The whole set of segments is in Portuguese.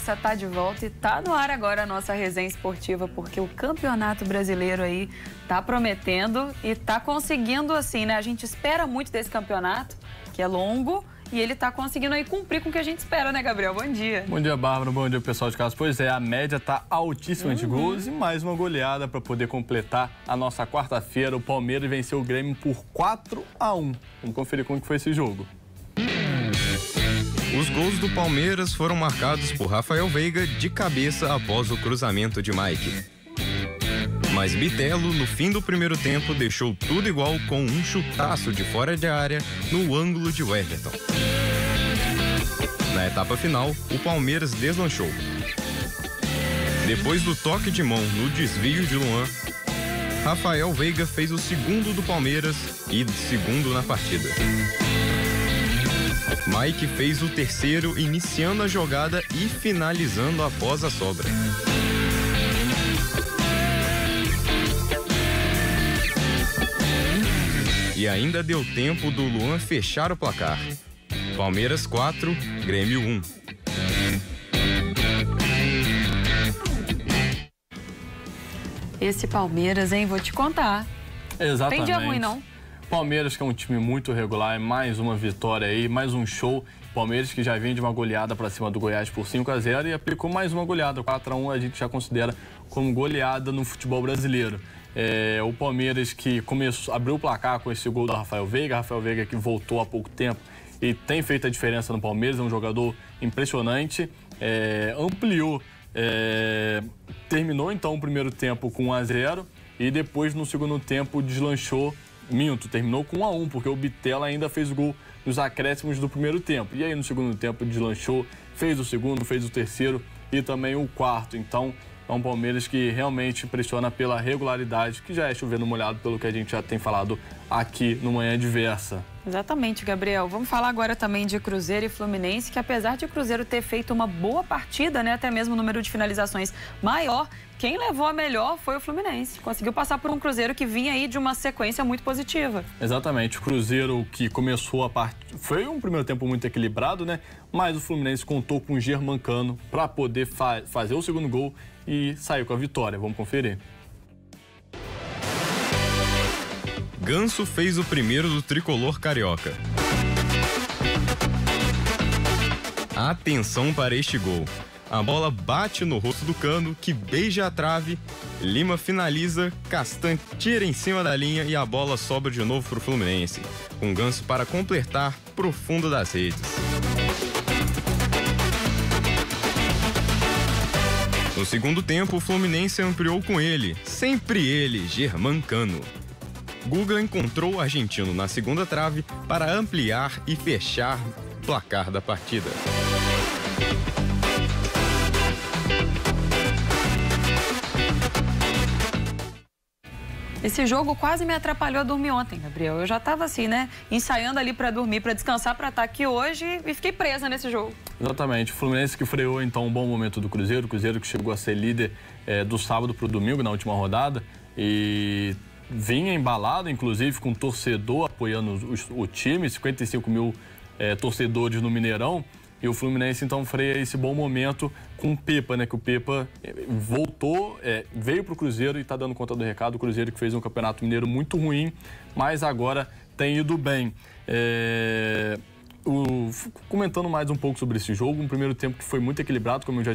Conversa tá de volta e tá no ar agora a nossa resenha esportiva, porque o Campeonato Brasileiro aí tá prometendo e tá conseguindo, assim, né? A gente espera muito desse campeonato, que é longo, e ele tá conseguindo aí cumprir com o que a gente espera, né, Gabriel? Bom dia. Bom dia, Bárbara. Bom dia, pessoal de casa. Pois é, a média tá altíssima de gols e mais uma goleada para poder completar a nossa quarta-feira. O Palmeiras venceu o Grêmio por 4-1. Vamos conferir como que foi esse jogo. Os gols do Palmeiras foram marcados por Rafael Veiga de cabeça após o cruzamento de Mike. Mas Bitelo, no fim do primeiro tempo, deixou tudo igual com um chutaço de fora de área no ângulo de Everton. Na etapa final, o Palmeiras deslanchou. Depois do toque de mão no desvio de Luan, Rafael Veiga fez o segundo do Palmeiras e segundo na partida. Mike fez o terceiro, iniciando a jogada e finalizando após a sobra. E ainda deu tempo do Luan fechar o placar. Palmeiras 4, Grêmio 1. Esse Palmeiras, hein? Vou te contar. Exatamente. Tem dia ruim, não? Palmeiras, que é um time muito regular, mais uma vitória aí, mais um show. Palmeiras que já vem de uma goleada para cima do Goiás por 5-0 e aplicou mais uma goleada. 4-1 a gente já considera como goleada no futebol brasileiro. O Palmeiras que abriu o placar com esse gol do Rafael Veiga que voltou há pouco tempo e tem feito a diferença no Palmeiras, é um jogador impressionante, ampliou, terminou então o primeiro tempo com 1-0 e depois no segundo tempo deslanchou, terminou com 1-1, porque o Bitelo ainda fez o gol nos acréscimos do primeiro tempo. E aí no segundo tempo deslanchou, fez o segundo, fez o terceiro e também o quarto. Então é um Palmeiras que realmente impressiona pela regularidade, que já é chovendo molhado pelo que a gente já tem falado aqui no Manhã Diversa. Exatamente, Gabriel. Vamos falar agora também de Cruzeiro e Fluminense, que apesar de o Cruzeiro ter feito uma boa partida, né, até mesmo o número de finalizações maior, quem levou a melhor foi o Fluminense. Conseguiu passar por um Cruzeiro que vinha aí de uma sequência muito positiva. Exatamente. O Cruzeiro que começou a partida... Foi um primeiro tempo muito equilibrado, né? Mas o Fluminense contou com o Germancano para poder fazer o segundo gol e saiu com a vitória. Vamos conferir. Ganso fez o primeiro do tricolor carioca. Atenção para este gol. A bola bate no rosto do Cano, que beija a trave. Lima finaliza, Castan tira em cima da linha e a bola sobra de novo para o Fluminense, com Ganso para completar pro fundo das redes. No segundo tempo, o Fluminense ampliou com ele, sempre ele, Germancano. Guga encontrou o argentino na segunda trave para ampliar e fechar o placar da partida. Esse jogo quase me atrapalhou a dormir ontem, Gabriel. Eu já estava assim, né, ensaiando ali para dormir, para descansar, para estar aqui hoje e fiquei presa nesse jogo. Exatamente. O Fluminense que freou então um bom momento do Cruzeiro. O Cruzeiro que chegou a ser líder do sábado para o domingo na última rodada e vinha embalado, inclusive, com um torcedor apoiando o time, 55 mil torcedores no Mineirão. E o Fluminense, então, freia esse bom momento com o Pepa, né? Que o Pepa voltou, veio para o Cruzeiro e está dando conta do recado. O Cruzeiro que fez um campeonato mineiro muito ruim, mas agora tem ido bem. Comentando mais um pouco sobre esse jogo, um primeiro tempo que foi muito equilibrado, como eu já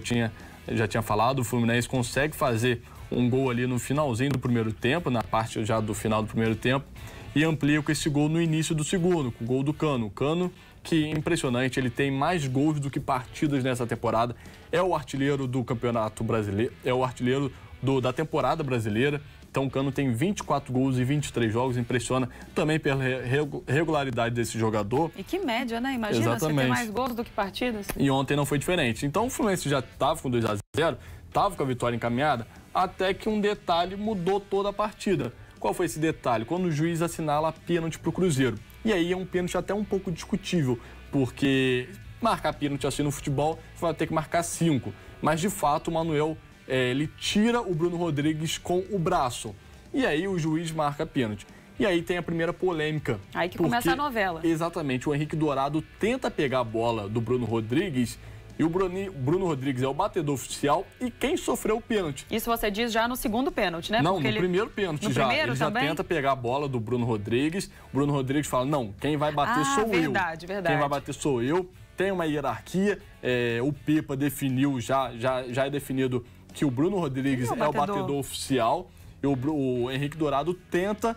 tinha falado. O Fluminense consegue fazer um gol ali no finalzinho do primeiro tempo, na parte já do final do primeiro tempo, e amplia com esse gol no início do segundo, com o gol do Cano. O Cano, que impressionante, ele tem mais gols do que partidas nessa temporada, é o artilheiro do Campeonato Brasileiro, é o artilheiro da temporada brasileira. Então o Cano tem 24 gols em 23 jogos, impressiona também pela regularidade desse jogador. E que média, né? Imagina, exatamente, você ter mais gols do que partidas. E ontem não foi diferente. Então o Fluminense já estava com 2-0, estava com a vitória encaminhada, até que um detalhe mudou toda a partida. Qual foi esse detalhe? Quando o juiz assinala pênalti para o Cruzeiro. E aí é um pênalti até um pouco discutível, porque marcar pênalti assim no futebol, você vai ter que marcar 5. Mas, de fato, o Manuel, ele tira o Bruno Rodrigues com o braço. E aí o juiz marca pênalti. E aí tem a primeira polêmica. Aí que começa a novela. Exatamente. O Henrique Dourado tenta pegar a bola do Bruno Rodrigues E o Bruno Rodrigues é o batedor oficial e quem sofreu o pênalti. Isso você diz já no segundo pênalti, né? Não, porque no primeiro pênalti no já. Primeiro ele já também? tenta pegar a bola do Bruno Rodrigues. O Bruno Rodrigues fala, não, quem vai bater sou eu. Verdade. Quem vai bater sou eu. Tem uma hierarquia. O Pepa definiu, já é definido que o Bruno Rodrigues é o batedor oficial. E o Henrique Dourado tenta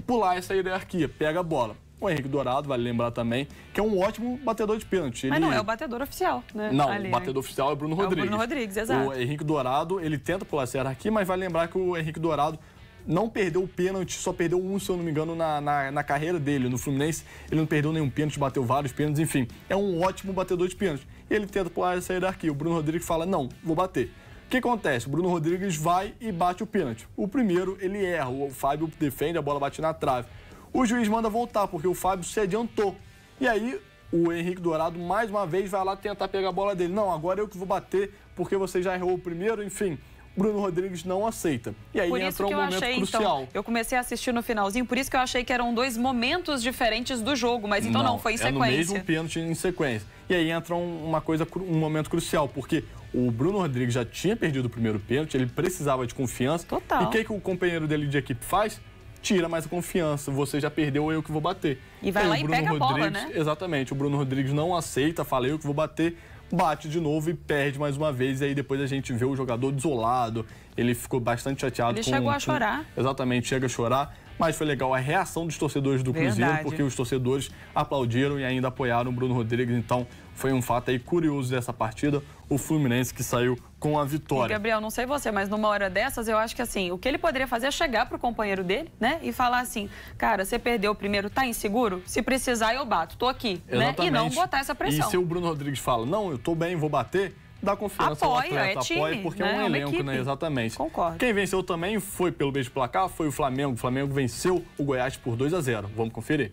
pular essa hierarquia, pega a bola. O Henrique Dourado, vale lembrar também, que é um ótimo batedor de pênalti. Mas não é o batedor oficial, né? Não, o batedor oficial é o Bruno Rodrigues. É o Bruno Rodrigues, exato. O Henrique Dourado, ele tenta pular essa hierarquia, mas vale lembrar que o Henrique Dourado não perdeu o pênalti, só perdeu um, se eu não me engano, na carreira dele. No Fluminense, ele não perdeu nenhum pênalti, bateu vários pênaltis, enfim. É um ótimo batedor de pênalti. E ele tenta pular essa hierarquia. O Bruno Rodrigues fala, não, vou bater. O que acontece? O Bruno Rodrigues vai e bate o pênalti. O primeiro, ele erra. O Fábio defende, a bola bate na trave. O juiz manda voltar, porque o Fábio se adiantou. E aí, o Henrique Dourado, mais uma vez, vai lá tentar pegar a bola dele. Não, agora eu que vou bater, porque você já errou o primeiro, enfim. Bruno Rodrigues não aceita. E aí entra um momento crucial. Então, eu comecei a assistir no finalzinho, por isso que eu achei que eram dois momentos diferentes do jogo, mas então não foi em sequência. É no mesmo pênalti em sequência. E aí entra um momento crucial, porque o Bruno Rodrigues já tinha perdido o primeiro pênalti, ele precisava de confiança. Total. E o que o companheiro dele de equipe faz? Tira mais a confiança. Você já perdeu, eu que vou bater. E vai lá e pega a bola, né? Exatamente. O Bruno Rodrigues não aceita, fala eu que vou bater, bate de novo e perde mais uma vez. E aí depois a gente vê o jogador desolado. Ele ficou bastante chateado. Ele chegou a chorar. Exatamente, chega a chorar. Mas foi legal a reação dos torcedores do Cruzeiro, porque os torcedores aplaudiram e ainda apoiaram o Bruno Rodrigues. Então, foi um fato aí curioso dessa partida, o Fluminense que saiu com a vitória. E, Gabriel, não sei você, mas numa hora dessas, eu acho que assim, o que ele poderia fazer é chegar pro companheiro dele, né? E falar assim, cara, você perdeu o primeiro, tá inseguro? Se precisar, eu bato, tô aqui, né? E não botar essa pressão. E se o Bruno Rodrigues fala, não, eu tô bem, vou bater, dá confiança ao atleta, apoia, porque é um elenco, né? Exatamente. Concordo. Quem venceu também foi pelo beijo de placar, foi o Flamengo. O Flamengo venceu o Goiás por 2-0. Vamos conferir.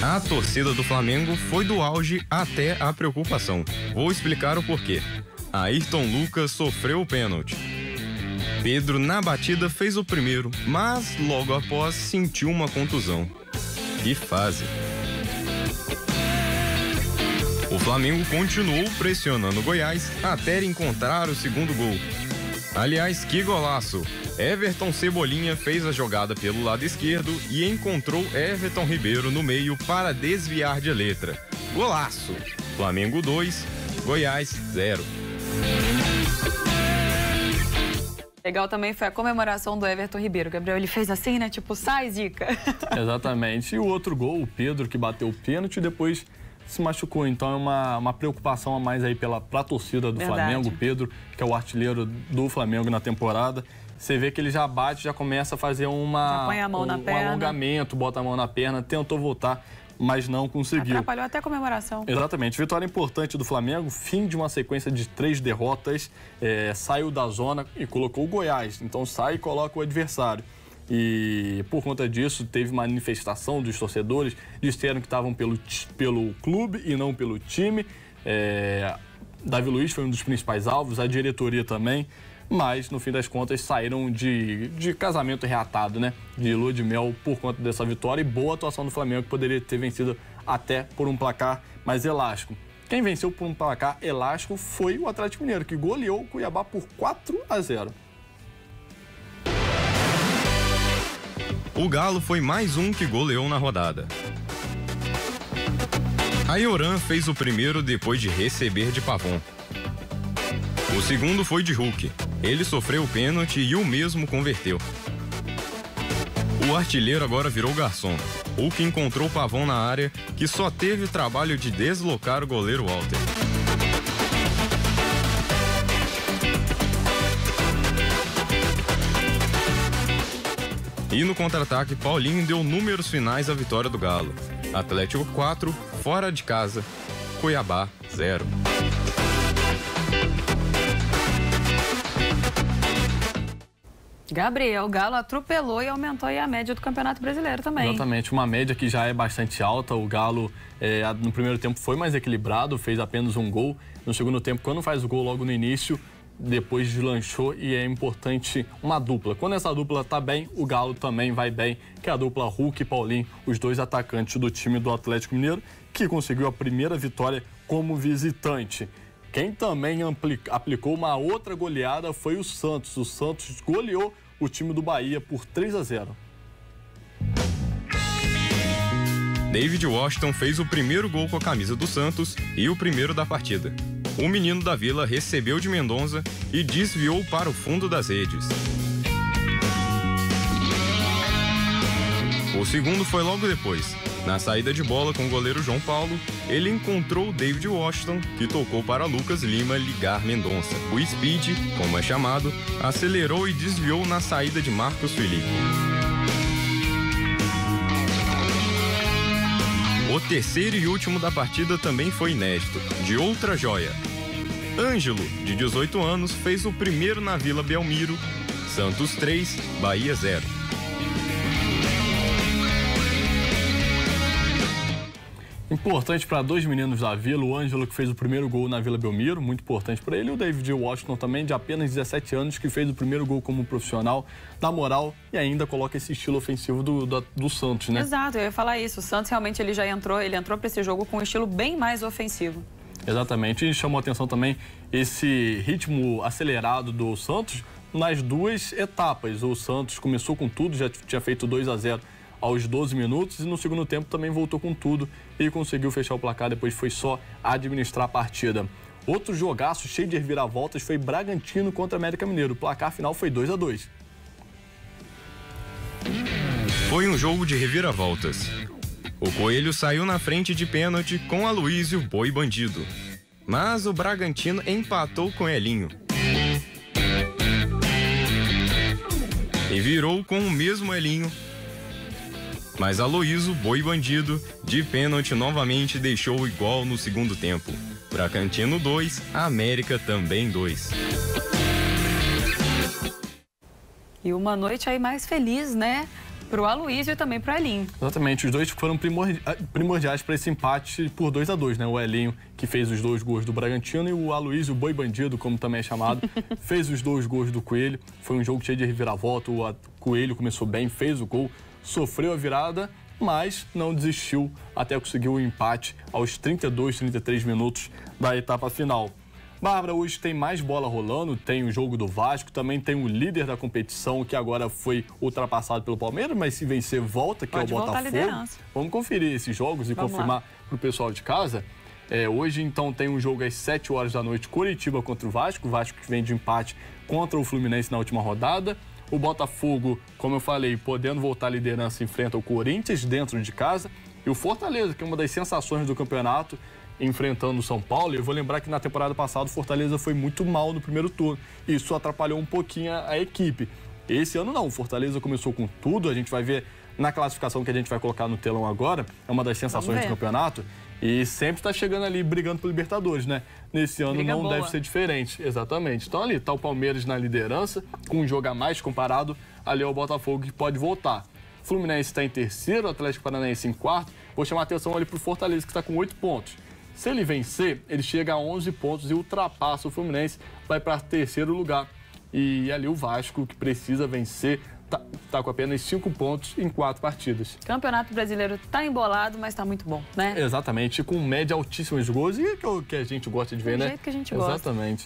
A torcida do Flamengo foi do auge até a preocupação. Vou explicar o porquê. Ayrton Lucas sofreu o pênalti. Pedro, na batida, fez o primeiro, mas logo após sentiu uma contusão. Que fase! O Flamengo continuou pressionando o Goiás até encontrar o segundo gol. Aliás, que golaço! Everton Cebolinha fez a jogada pelo lado esquerdo e encontrou Everton Ribeiro no meio para desviar de letra. Golaço! Flamengo 2, Goiás 0. Legal também foi a comemoração do Everton Ribeiro. Gabriel, ele fez assim, né? Tipo, sai, Zica. Exatamente. E o outro gol, o Pedro, que bateu o pênalti e depois se machucou. Então é uma preocupação a mais aí pra torcida do Flamengo. O Pedro, que é o artilheiro do Flamengo na temporada. Você vê que ele já bate, já começa a fazer já põe a mão na perna. Alongamento, bota a mão na perna, tentou voltar, mas não conseguiu. Atrapalhou até a comemoração. Exatamente. Vitória importante do Flamengo, fim de uma sequência de 3 derrotas, saiu da zona e colocou o Goiás. Então sai e coloca o adversário. E por conta disso, teve manifestação dos torcedores, disseram que estavam pelo clube e não pelo time. Davi Luiz foi um dos principais alvos, a diretoria também. Mas, no fim das contas, saíram de casamento reatado, né? De lua de mel por conta dessa vitória e boa atuação do Flamengo, que poderia ter vencido até por um placar mais elástico. Quem venceu por um placar elástico foi o Atlético Mineiro, que goleou o Cuiabá por 4-0. O Galo foi mais um que goleou na rodada. Ayoran fez o primeiro depois de receber de Pavon. O segundo foi de Hulk. Ele sofreu o pênalti e o mesmo converteu. O artilheiro agora virou garçom. Hulk encontrou Pavon na área, que só teve o trabalho de deslocar o goleiro Walter. E no contra-ataque, Paulinho deu números finais à vitória do Galo. Atlético 4, fora de casa, Cuiabá 0. Gabriel, o Galo atropelou e aumentou aí a média do Campeonato Brasileiro também. Exatamente, uma média que já é bastante alta. O Galo, no primeiro tempo, foi mais equilibrado, fez apenas um gol. No segundo tempo, quando faz o gol logo no início, depois deslanchou e é importante uma dupla. Quando essa dupla tá bem, o Galo também vai bem, que é a dupla Hulk e Paulinho, os dois atacantes do time do Atlético Mineiro, que conseguiu a primeira vitória como visitante. Quem também aplicou uma outra goleada foi o Santos. O Santos goleou o time do Bahia por 3-0. David Washington fez o primeiro gol com a camisa do Santos e o primeiro da partida. O menino da Vila recebeu de Mendonça e desviou para o fundo das redes. O segundo foi logo depois. Na saída de bola com o goleiro João Paulo, ele encontrou o David Washington, que tocou para Lucas Lima ligar Mendonça. O Speed, como é chamado, acelerou e desviou na saída de Marcos Felipe. O terceiro e último da partida também foi inédito, de outra joia. Ângelo, de 18 anos, fez o primeiro na Vila Belmiro. Santos 3, Bahia 0. Importante para dois meninos da Vila, o Ângelo, que fez o primeiro gol na Vila Belmiro, muito importante para ele, e o David Washington também, de apenas 17 anos, que fez o primeiro gol como profissional, dá moral e ainda coloca esse estilo ofensivo do Santos, né? Exato, eu ia falar isso, o Santos realmente ele entrou para esse jogo com um estilo bem mais ofensivo. Exatamente, e chamou a atenção também esse ritmo acelerado do Santos nas duas etapas. O Santos começou com tudo, já tinha feito 2-0 aos 12 minutos e no segundo tempo também voltou com tudo e conseguiu fechar o placar, depois foi só administrar a partida. Outro jogaço cheio de reviravoltas foi Bragantino contra América Mineiro. O placar final foi 2-2. Foi um jogo de reviravoltas. O Coelho saiu na frente de pênalti com Aloísio Boi Bandido. Mas o Bragantino empatou com Elinho. E virou com o mesmo Elinho. Mas Aloísio Boi Bandido, de pênalti novamente, deixou igual no segundo tempo. Bragantino 2, América também 2. E uma noite aí mais feliz, né? Pro Aloísio e também pro Elinho. Exatamente, os dois foram primordiais para esse empate por 2-2, né? O Elinho, que fez os 2 gols do Bragantino, e o Aloísio Boi Bandido, como também é chamado, fez os 2 gols do Coelho. Foi um jogo cheio de reviravolta, o Coelho começou bem, fez o gol, sofreu a virada, mas não desistiu até conseguir o empate aos 32, 33 minutos da etapa final. Bárbara, hoje tem mais bola rolando, tem o jogo do Vasco, também tem o líder da competição, que agora foi ultrapassado pelo Palmeiras, mas se vencer volta, que pode é o Botafogo. Vamos conferir esses jogos e confirmar para o pessoal de casa. Hoje, então, tem um jogo às 7 horas da noite, Coritiba contra o Vasco que vem de empate contra o Fluminense na última rodada. O Botafogo, como eu falei, podendo voltar à liderança, enfrenta o Corinthians dentro de casa. E o Fortaleza, que é uma das sensações do campeonato, enfrentando o São Paulo. E eu vou lembrar que na temporada passada o Fortaleza foi muito mal no primeiro turno. Isso atrapalhou um pouquinho a equipe. Esse ano não, o Fortaleza começou com tudo. A gente vai ver na classificação que a gente vai colocar no telão agora. É uma das sensações do campeonato. E sempre está chegando ali brigando por Libertadores, né? Nesse ano não deve ser diferente. Exatamente. Então ali está o Palmeiras na liderança, com um jogo a mais comparado ali ao Botafogo, que pode voltar. Fluminense está em terceiro, Atlético Paranaense em quarto. Vou chamar a atenção ali para o Fortaleza, que está com 8 pontos. Se ele vencer, ele chega a 11 pontos e ultrapassa o Fluminense, vai para terceiro lugar. E ali o Vasco, que precisa vencer, tá com apenas 5 pontos em 4 partidas. O Campeonato Brasileiro tá embolado, mas tá muito bom, né? Exatamente, com média altíssima de gols e que a gente gosta de ver, né? Do jeito que a gente gosta. Exatamente.